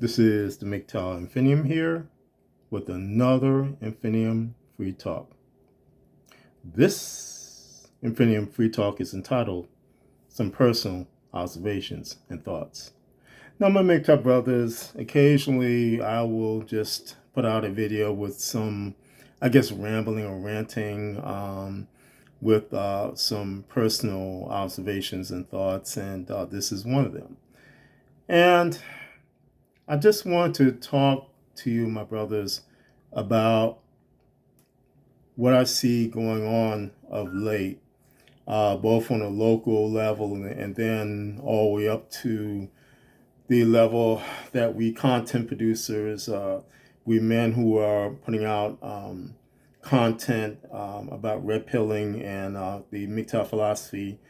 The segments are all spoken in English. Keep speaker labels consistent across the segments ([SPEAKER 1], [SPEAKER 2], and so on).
[SPEAKER 1] This is the MGTOW Infinium here with another Infinium Free Talk. This Infinium Free Talk is entitled Some Personal Observations and Thoughts. Now, my MGTOW brothers, occasionally I will just put out a video with some, rambling or ranting with some personal observations and thoughts, and this is one of them. And I just want to talk to you, my brothers, about what I see going on of late, both on a local level and then all the way up to the level that we content producers, we men who are putting out content about red pilling and the MGTOW philosophy,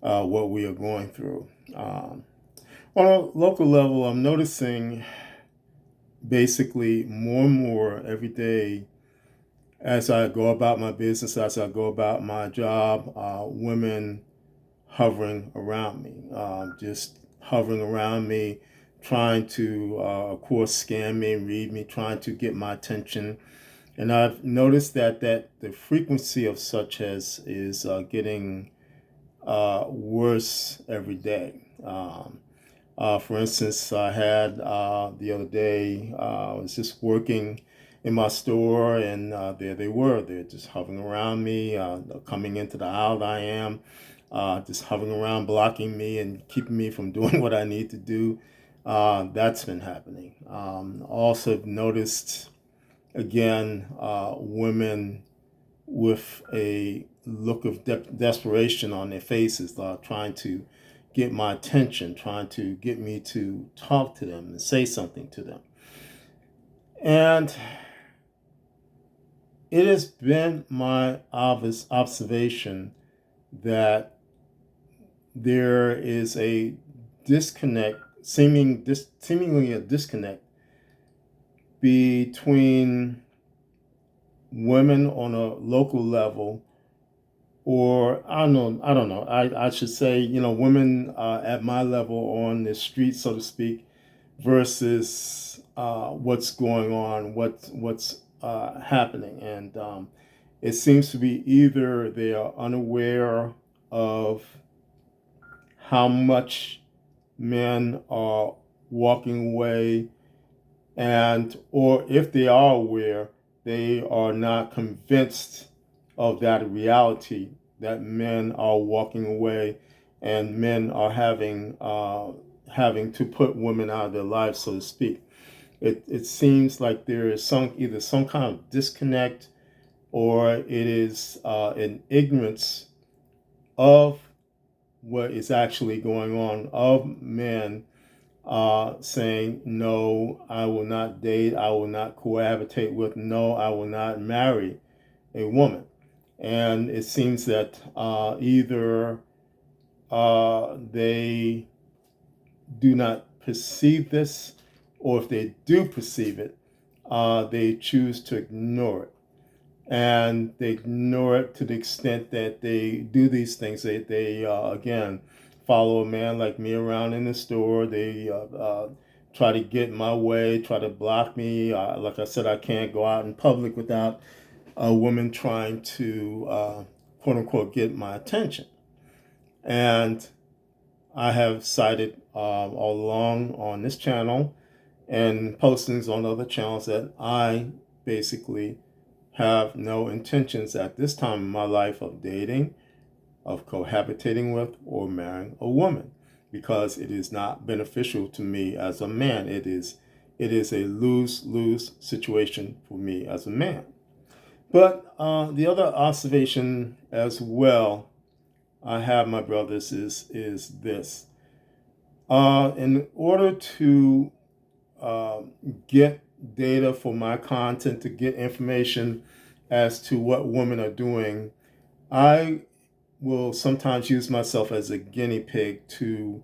[SPEAKER 1] what we are going through. On a local level, I'm noticing basically more and more every day as I go about my business, as I go about my job, women hovering around me, just hovering around me, trying to, of course, scam me, read me, trying to get my attention. And I've noticed that the frequency of such is getting worse every day. For instance, I had the other day, I was just working in my store, and there they were. They're just hovering around me, coming into the aisle that I am, just hovering around, blocking me and keeping me from doing what I need to do. That's been happening. Also noticed, again, women with a look of desperation on their faces, trying to get my attention, trying to get me to talk to them and say something to them. And it has been my obvious observation that there is a disconnect, seemingly a disconnect between women on a local level, or I don't know. I should say, women at my level on the street, so to speak, versus what's going on, what's happening, and it seems to be either they are unaware of how much men are walking away, and or if they are aware, they are not convinced of that reality, that men are walking away and men are having to put women out of their lives, so to speak. It seems like there is either some kind of disconnect, or it is an ignorance of what is actually going on, of men saying, no, I will not date, I will not cohabitate with, no, I will not marry a woman. And it seems that either they do not perceive this, or if they do perceive it, they choose to ignore it. And they ignore it to the extent that they do these things. They again, follow a man like me around in the store. They try to get in my way, try to block me. Like I said, I can't go out in public without a woman trying to, quote unquote, get my attention. And I have cited all along on this channel and postings on other channels that I basically have no intentions at this time in my life of dating, of cohabitating with, or marrying a woman, because it is not beneficial to me as a man. It is a lose-lose situation for me as a man. But the other observation as well I have, my brothers, is this. In order to get data for my content, to get information as to what women are doing, I will sometimes use myself as a guinea pig to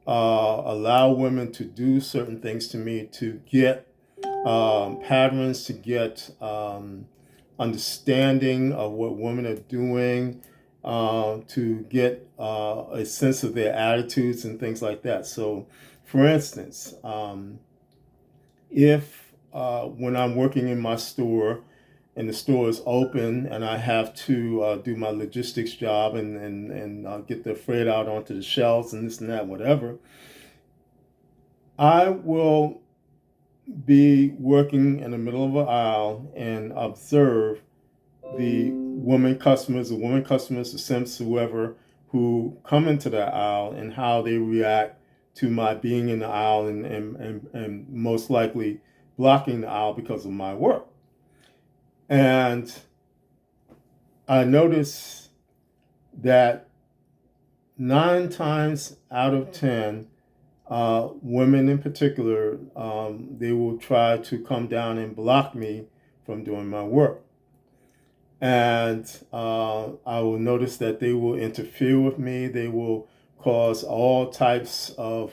[SPEAKER 1] allow women to do certain things to me, to get patterns, to get understanding of what women are doing, to get a sense of their attitudes and things like that. So, for instance, if when I'm working in my store and the store is open and I have to do my logistics job and get the freight out onto the shelves and this and that, whatever, I will be working in the middle of an aisle and observe the women customers, the simps, whoever, who come into the aisle and how they react to my being in the aisle and most likely blocking the aisle because of my work. And I notice that 9 times out of 10, women in particular, they will try to come down and block me from doing my work. And I will notice that they will interfere with me. They will cause all types of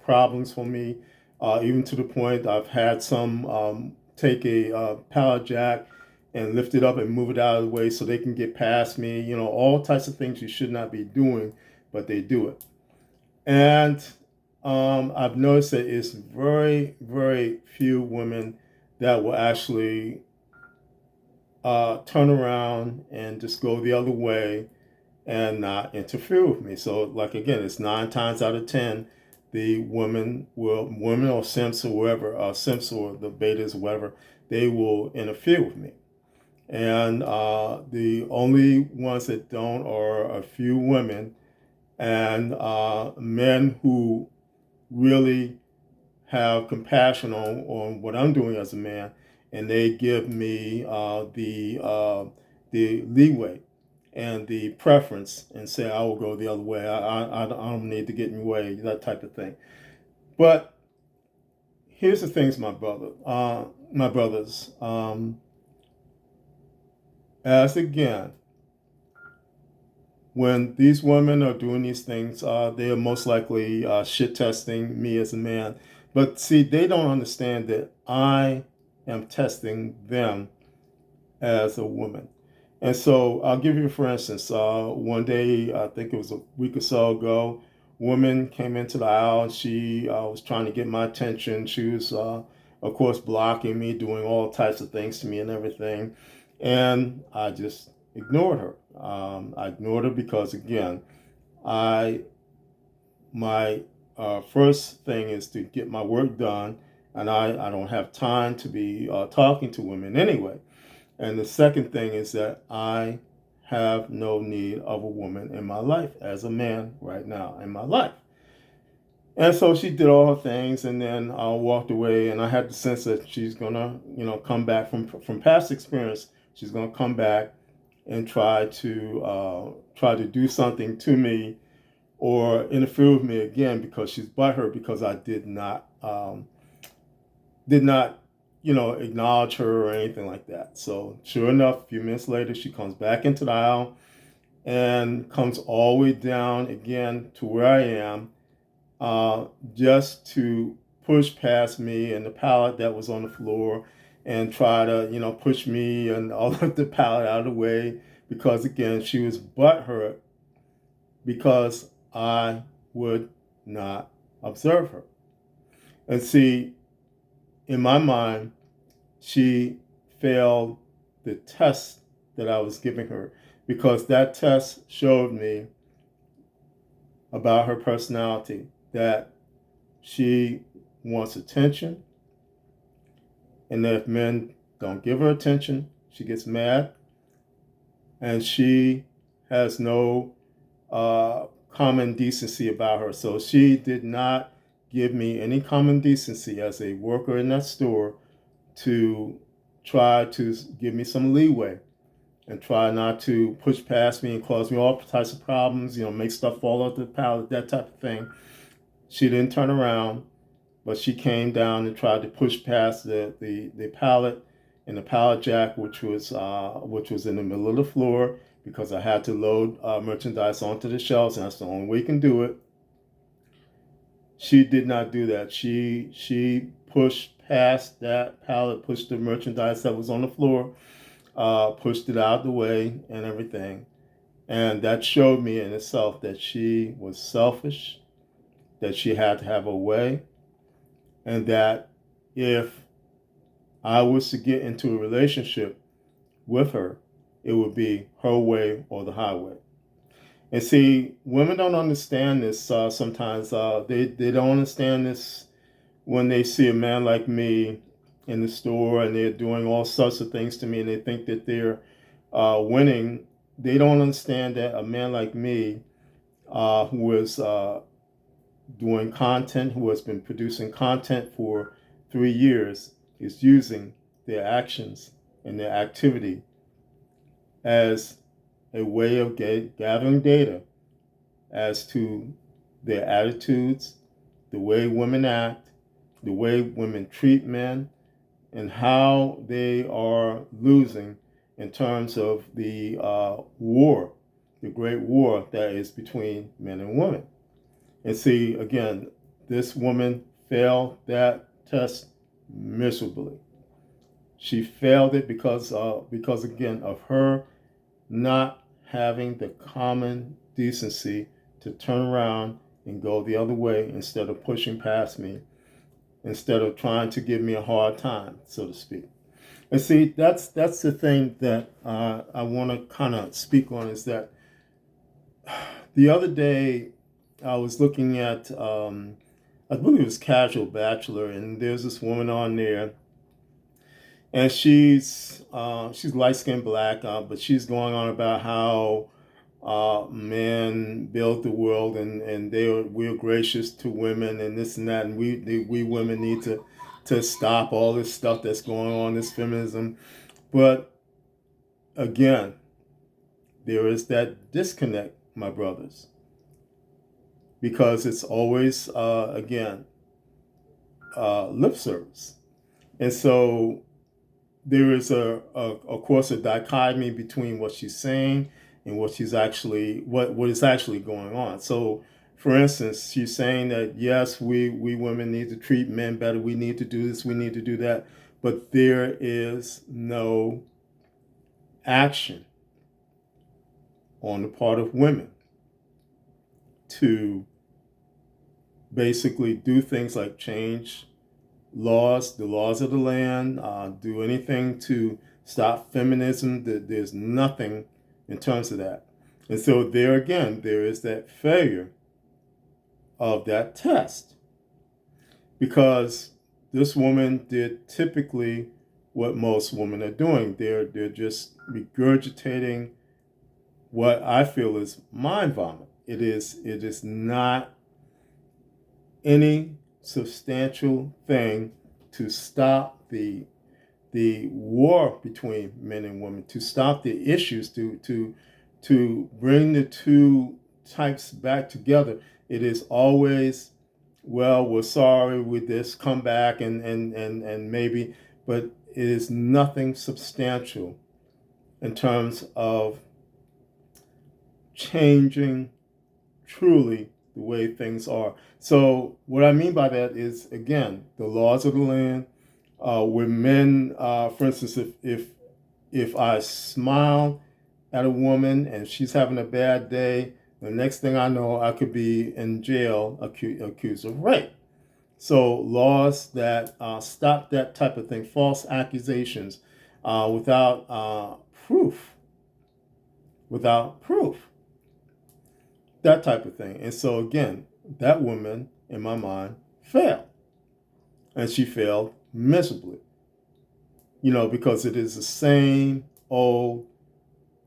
[SPEAKER 1] problems for me, even to the point I've had some take a pallet jack and lift it up and move it out of the way so they can get past me. You know, all types of things you should not be doing, but they do it. And I've noticed that it's very, very few women that will actually turn around and just go the other way and not interfere with me. So, like again, it's 9 times out of 10, the women or simps or whoever, simps or the betas or whatever, they will interfere with me. And the only ones that don't are a few women and men who really have compassion on what I'm doing as a man, and they give me the leeway and the preference and say I will go the other way. I don't need to get in your way, that type of thing. But here's the things, my brothers. As again, when these women are doing these things, they are most likely shit testing me as a man. But see, they don't understand that I am testing them as a woman. And so I'll give you, for instance, one day, I think it was a week or so ago, a woman came into the aisle and she was trying to get my attention. She was, of course, blocking me, doing all types of things to me and everything. And I just ignored her. I ignored her because, again, I my first thing is to get my work done, and I don't have time to be talking to women anyway. And the second thing is that I have no need of a woman in my life as a man right now in my life. And so she did all her things, and then I walked away, and I had the sense that she's gonna, come back from past experience. She's gonna come back and try to do something to me or interfere with me again because she's butthurt because I did not acknowledge her or anything like that. So sure enough, a few minutes later, she comes back into the aisle and comes all the way down again to where I am, just to push past me and the pallet that was on the floor and try to, push me and all of the pallet out of the way because, again, she was butthurt because I would not observe her. And see, in my mind, she failed the test that I was giving her because that test showed me about her personality that she wants attention, and that if men don't give her attention, she gets mad, and she has no common decency about her. So she did not give me any common decency as a worker in that store to try to give me some leeway and try not to push past me and cause me all types of problems, make stuff fall off the pallet, that type of thing. She didn't turn around, but she came down and tried to push past the pallet and the pallet jack, which was in the middle of the floor because I had to load merchandise onto the shelves, and that's the only way you can do it. She did not do that. She pushed past that pallet, pushed the merchandise that was on the floor, pushed it out of the way and everything. And that showed me in itself that she was selfish, that she had to have a way, and that if I was to get into a relationship with her, it would be her way or the highway. And see, women don't understand this sometimes. They don't understand this when they see a man like me in the store and they're doing all sorts of things to me and they think that they're winning. They don't understand that a man like me, who is doing content, who has been producing content for 3 years, is using their actions and their activity as a way of gathering data as to their attitudes, the way women act, the way women treat men, and how they are losing in terms of the war, the great war that is between men and women. And see, again, this woman failed that test miserably. She failed it because again, of her not having the common decency to turn around and go the other way instead of pushing past me, instead of trying to give me a hard time, so to speak. And see, that's the thing that I want to kind of speak on, is that the other day I was looking at, I believe it was Casual Bachelor, and there's this woman on there, and she's light skinned black, but she's going on about how men built the world, and we're gracious to women and this and that, and we women need to stop all this stuff that's going on, this feminism. But again, there is that disconnect, my brothers, because it's always again lip service, and so there is of course a dichotomy between what she's saying and what is actually going on. So for instance, she's saying that yes, we women need to treat men better, we need to do this, we need to do that, but there is no action on the part of women to basically do things like change laws, the laws of the land, do anything to stop feminism. There's nothing in terms of that. And so there again, there is that failure of that test, because this woman did typically what most women are doing. They're just regurgitating what I feel is mind vomit. It is not any substantial thing to stop the war between men and women, to stop the issues, to bring the two types back together. It is always, well, we're sorry with this, come back and maybe, but it is nothing substantial in terms of changing truly the way things are. So what I mean by that is, again, the laws of the land, where men, for instance, if I smile at a woman and she's having a bad day, the next thing I know, I could be in jail accused of rape. So laws that stop that type of thing, false accusations, without proof, that type of thing. And so again, that woman, in my mind, failed. And she failed miserably. Because it is the same old,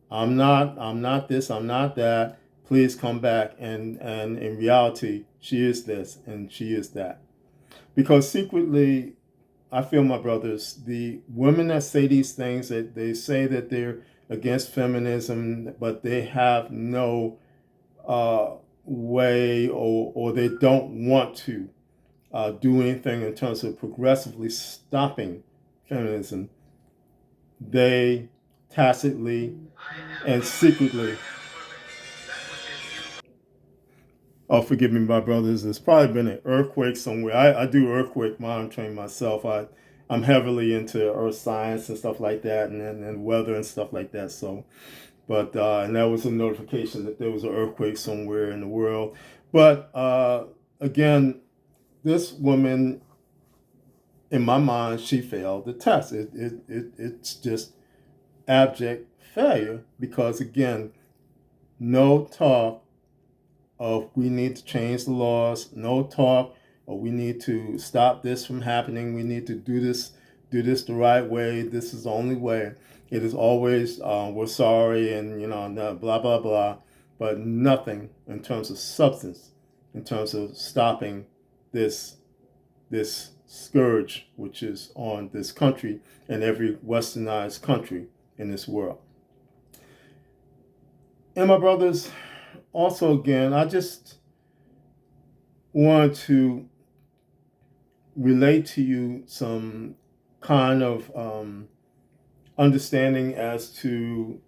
[SPEAKER 1] I'm not this, I'm not that, please come back. And in reality, she is this and she is that. Because secretly, I feel, my brothers, the women that say these things, that they say that they're against feminism, but they have no way, or they don't want to do anything in terms of progressively stopping feminism, they tacitly and secretly, oh, forgive me, my brothers, there's probably been an earthquake somewhere. I do earthquake monitoring myself. I'm heavily into earth science and stuff like that, and weather and stuff like that. So, but and that was a notification that there was an earthquake somewhere in the world. But again, this woman in my mind, she failed the test. It's just abject failure because, again, no talk of we need to change the laws, no talk of we need to stop this from happening, we need to do this the right way, this is the only way. It is always, we're sorry, and blah, blah, blah, but nothing in terms of substance, in terms of stopping this scourge which is on this country and every westernized country in this world. And my brothers, also again, I just want to relate to you some kind of understanding as to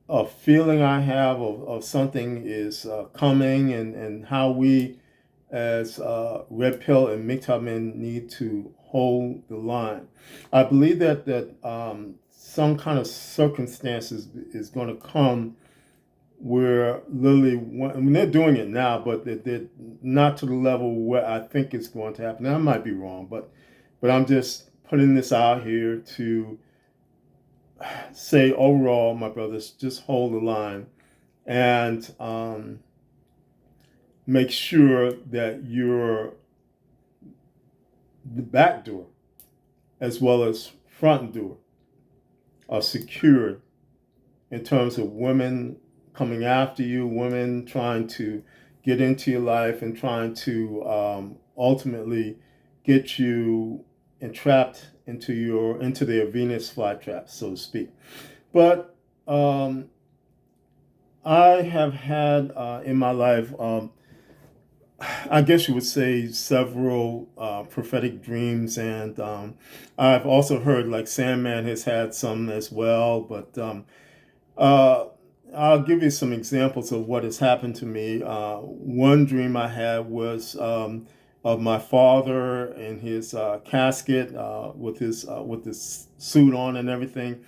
[SPEAKER 1] a feeling I have of something is coming, and how we as Red Pill and MGTOW men need to hold the line. I believe that some kind of circumstances is going to come where literally, I mean, they're doing it now, but they're not to the level where I think it's going to happen. Now, I might be wrong, but I'm just putting this out here to say overall, my brothers, just hold the line and make sure that your the back door as well as front door are secured in terms of women coming after you, women trying to get into your life and trying to ultimately get you entrapped into their Venus flytrap, so to speak. But I have had in my life, I guess you would say, several prophetic dreams, and I've also heard like Sandman has had some as well. But uh, I'll give you some examples of what has happened to me. One dream I had was of my father in his casket with his suit on and everything,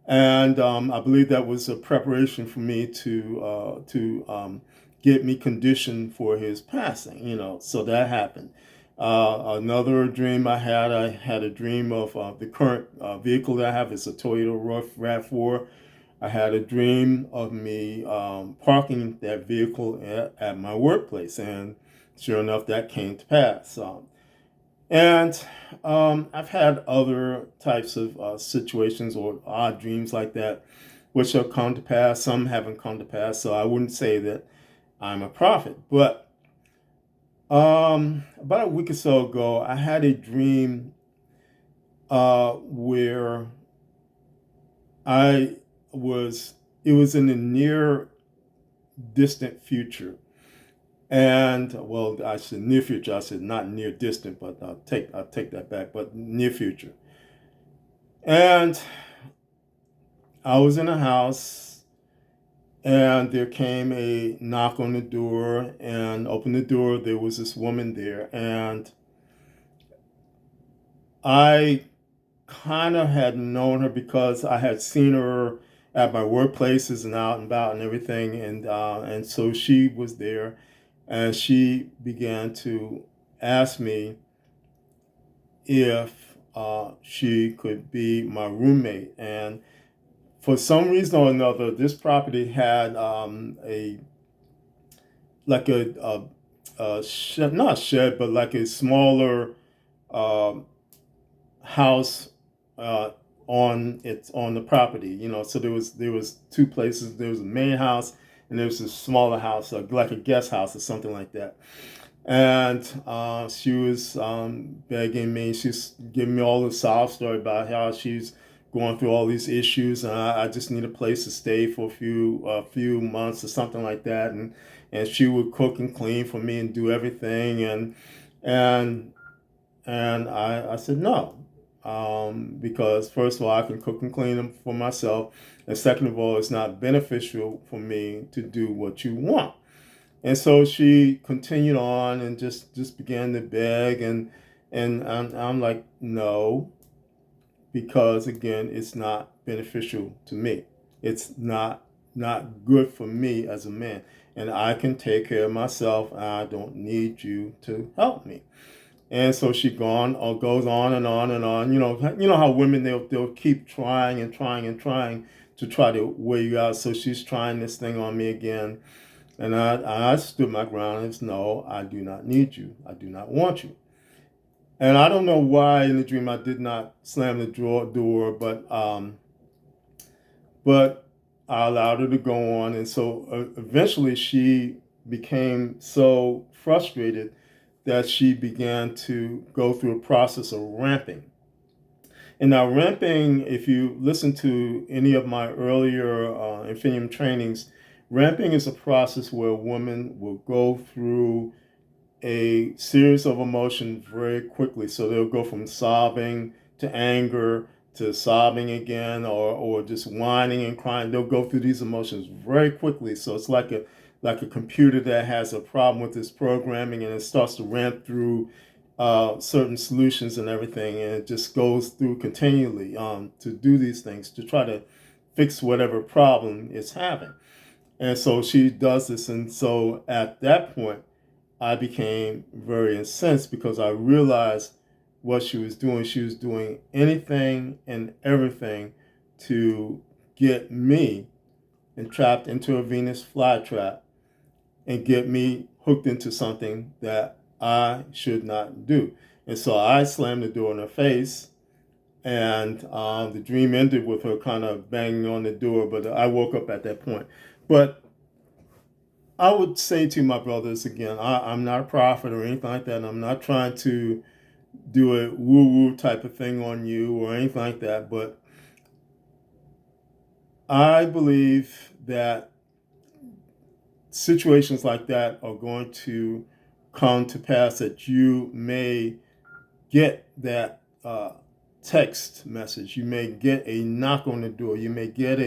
[SPEAKER 1] and I believe that was a preparation for me to get me conditioned for his passing. So that happened. Another dream I had a dream of the current vehicle that I have is a Toyota RAV4. I had a dream of me parking that vehicle at my workplace, and sure enough, that came to pass. And I've had other types of situations or odd dreams like that, which have come to pass. Some haven't come to pass, so I wouldn't say that I'm a prophet. But about a week or so ago, I had a dream where it was in the near distant future. And well, I said near future. I said not near distant, but I'll take that back. But near future. And I was in a house, and there came a knock on the door, and opened the door. There was this woman there, and I kind of had known her because I had seen her at my workplaces and out and about and everything, and so she was there. And she began to ask me if she could be my roommate. And for some reason or another, this property had a like a shed, not a shed, but like a smaller uh, house on the property. So there was two places. There was a main house, and there was a smaller house, like a guest house or something like that. And she was begging me. She's giving me all the sob story about how she's going through all these issues, and I just need a place to stay for a few months or something like that. And she would cook and clean for me and do everything. And I said no, because first of all, I can cook and clean them for myself, and second of all, it's not beneficial for me to do what you want. And so she continued on and just began to beg, and I'm like, no, because again, it's not beneficial to me. It's not good for me as a man, and I can take care of myself. I don't need you to help me. And so she gone or goes on and on and on. You know how women they'll keep trying and trying and trying to try to wear you out. So she's trying this thing on me again, and I stood my ground and said, no, I do not need you. I do not want you. And I don't know why in the dream I did not slam the door, but I allowed her to go on. And so eventually she became so frustrated that she began to go through a process of ramping. And now, ramping, if you listen to any of my earlier Infinium trainings, ramping is a process where a woman will go through a series of emotions very quickly. So they'll go from sobbing to anger to sobbing again, or just whining and crying. They'll go through these emotions very quickly. So it's like a computer that has a problem with its programming, and it starts to ramp through certain solutions and everything, and it just goes through continually to do these things to try to fix whatever problem it's having. And so she does this, and so at that point, I became very incensed because I realized what she was doing. She was doing anything and everything to get me entrapped into a Venus flytrap and get me hooked into something that I should not do. And so I slammed the door in her face, and the dream ended with her kind of banging on the door, but I woke up at that point. But I would say to my brothers again, I'm not a prophet or anything like that. And I'm not trying to do a woo-woo type of thing on you or anything like that. But I believe that situations like that are going to come to pass, that you may get that text message. You may get a knock on the door. You may get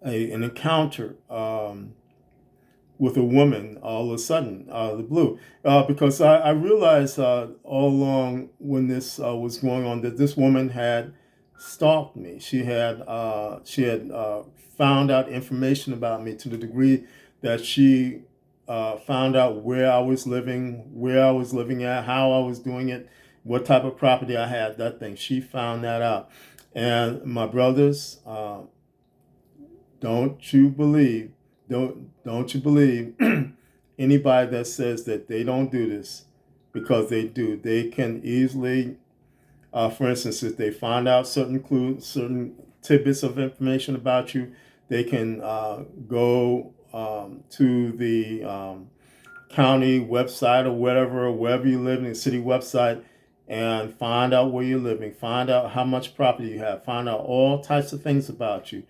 [SPEAKER 1] an encounter with a woman all of a sudden, out of the blue. Because I realized all along when this was going on that this woman had stalked me. She had found out information about me to the degree that she found out where I was living at, how I was doing it, what type of property I had, that thing. She found that out. And my brothers, don't you believe don't you believe anybody that says that they don't do this, because they do. They can easily, for instance, if they find out certain clues, certain tidbits of information about you, they can go to the county website or wherever you live, in the city website, and find out where you're living, find out how much property you have, find out all types of things about you,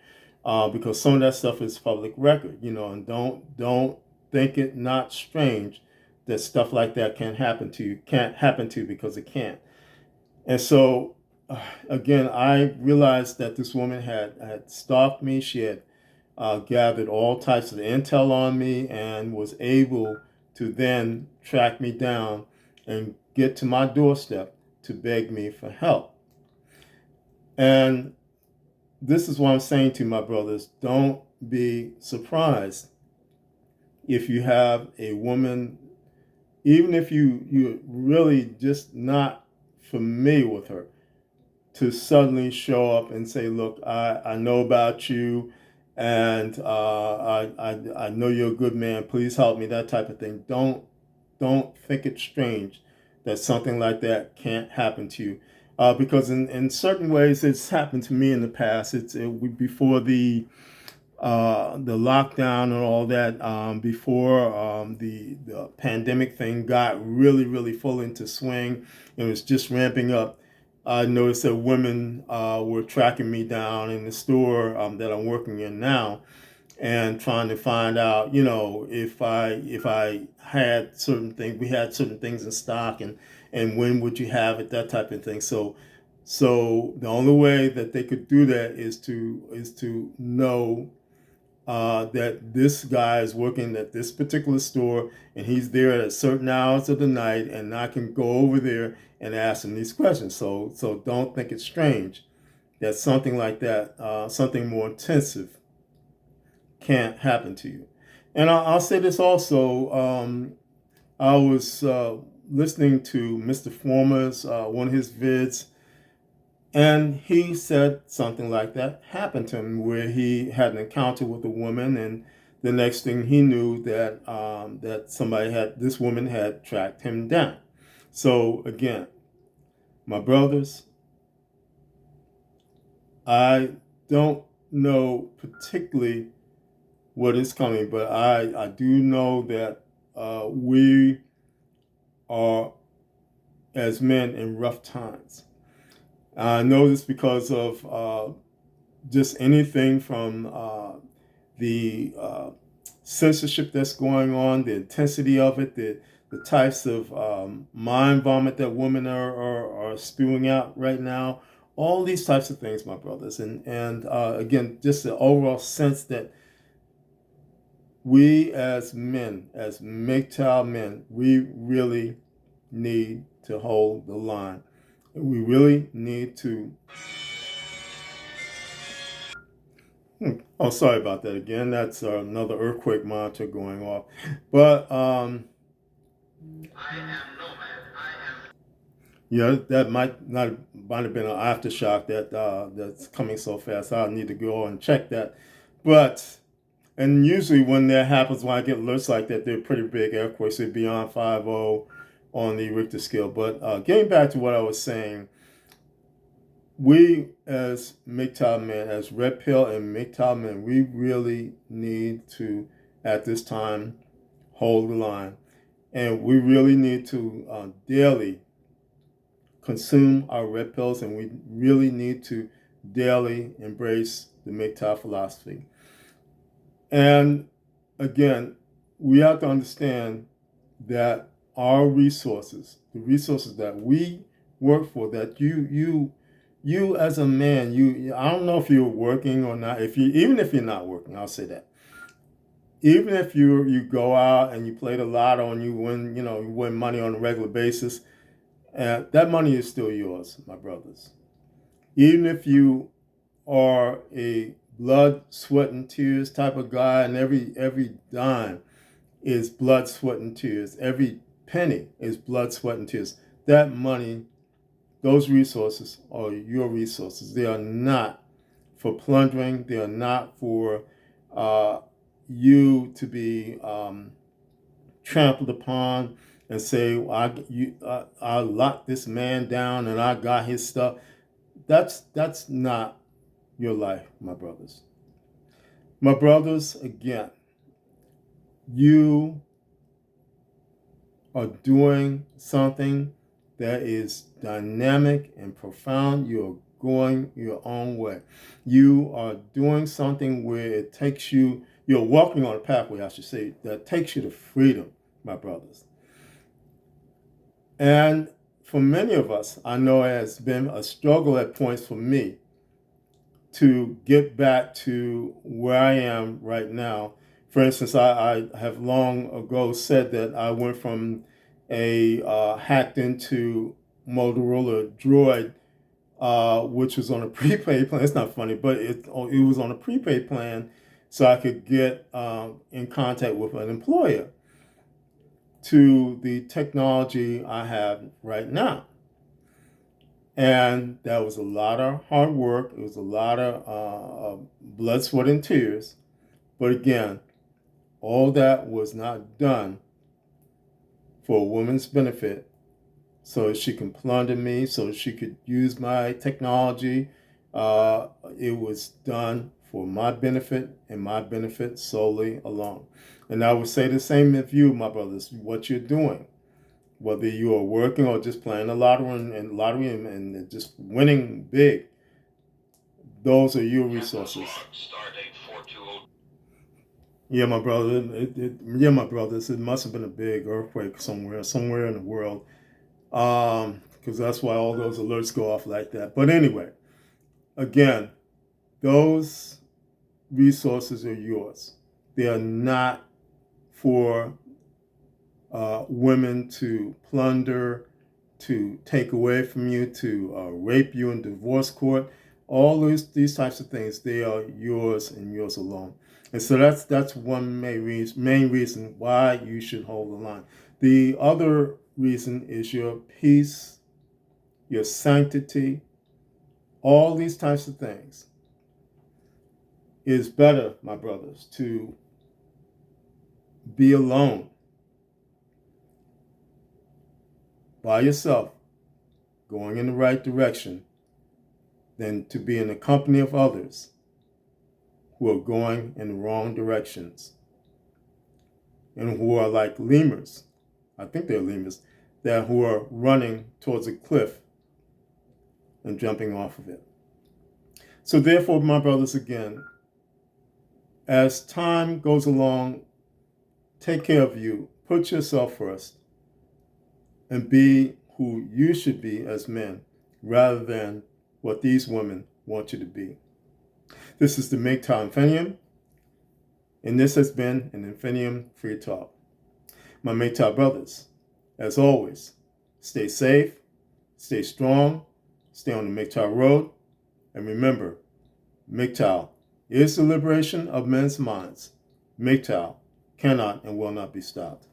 [SPEAKER 1] because some of that stuff is public record, and don't think it not strange that stuff like that can happen to you. Can't happen to you, because it can't. And so, again, I realized that this woman had stalked me. She had gathered all types of intel on me and was able to then track me down and get to my doorstep to beg me for help. And this is what I'm saying to my brothers. Don't be surprised if you have a woman, even if you're really just not familiar with her, to suddenly show up and say, look, I know about you, and I know you're a good man. Please help me, that type of thing. Don't think it's strange that something like that can't happen to you. Because in certain ways, it's happened to me in the past. Before the lockdown and all that, before the pandemic thing got really, really full into swing, it was just ramping up. I noticed that women were tracking me down in the store that I'm working in now, and trying to find out, if I had certain things, we had certain things in stock, and when would you have it, that type of thing. So the only way that they could do that is to know that this guy is working at this particular store, and he's there at certain hours of the night, and I can go over there and ask him these questions. So don't think it's strange that something like that, something more intensive, can't happen to you. And I'll say this also, I was listening to Mr. Former's one of his vids, and he said something like that happened to him, where he had an encounter with a woman, and the next thing he knew, that this woman had tracked him down. So again, my brothers, I don't know particularly what is coming, but I do know that we are, as men, in rough times. I know this because of just anything from the censorship that's going on, the intensity of it, the types of mind vomit that women are spewing out right now, all these types of things, my brothers. And again, just the overall sense that we as men, as MGTOW men, we really need to hold the line. We really need to. Oh, sorry about that again. That's another earthquake monitor going off. But yeah, that might have been an aftershock that's coming so fast. I'll need to go and check that. But and usually when that happens, when I get alerts like that, they're pretty big earthquakes. They're beyond 5.0 on the Richter scale. But getting back to what I was saying, we as MGTOW men, as Red Pill and MGTOW men, we really need to, at this time, hold the line. And we really need to daily consume our red pills, and we really need to daily embrace the MGTOW philosophy. And again, we have to understand that our resources, the resources that we work for, that you as a man, I don't know if you're working or not. Even if you're not working, I'll say that. Even if you go out and you play the lotto and you win money on a regular basis, that money is still yours, my brothers. Even if you are a blood, sweat, and tears type of guy, and every dime is blood, sweat, and tears. Every penny is blood, sweat, and tears. That money, those resources are your resources. They are not for plundering. They are not for you to be trampled upon and say, well, I locked this man down and I got his stuff. That's not your life, my brothers. My brothers, again, you are doing something that is dynamic and profound. You're going your own way. You are doing something where it takes you, you're walking on a pathway, I should say, that takes you to freedom, my brothers. And for many of us, I know it has been a struggle at points for me to get back to where I am right now. For instance, I have long ago said that I went from a hacked into Motorola Droid, which was on a prepaid plan. It's not funny, but it was on a prepaid plan, so I could get in contact with an employer, to the technology I have right now. And that was a lot of hard work. It was a lot of blood, sweat, and tears. But again, all that was not done for a woman's benefit, so she can plunder me, so she could use my technology. It was done for my benefit and my benefit solely alone. And I would say the same of you, my brothers, what you're doing, whether you are working or just playing the lottery and just winning big, those are your resources. Yeah, my brother. Yeah, my brothers. It must have been a big earthquake somewhere in the world, because that's why all those alerts go off like that. But anyway, again, those resources are yours. They are not for women to plunder, to take away from you, to rape you in divorce court. All these types of things, they are yours and yours alone. And so that's one main reason why you should hold the line. The other reason is your peace, your sanctity, all these types of things. It is better, my brothers, to be alone by yourself, going in the right direction, than to be in the company of others who are going in the wrong directions and who are like lemurs. I think they're lemurs, who are running towards a cliff and jumping off of it. So therefore, my brothers, again, as time goes along, take care of you, put yourself first, and be who you should be as men, rather than what these women want you to be. This is the MGTOW Infinium, and this has been an Infinium Free Talk. My MGTOW brothers, as always, stay safe, stay strong, stay on the MGTOW road, and remember, MGTOW is the liberation of men's minds. MGTOW cannot and will not be stopped.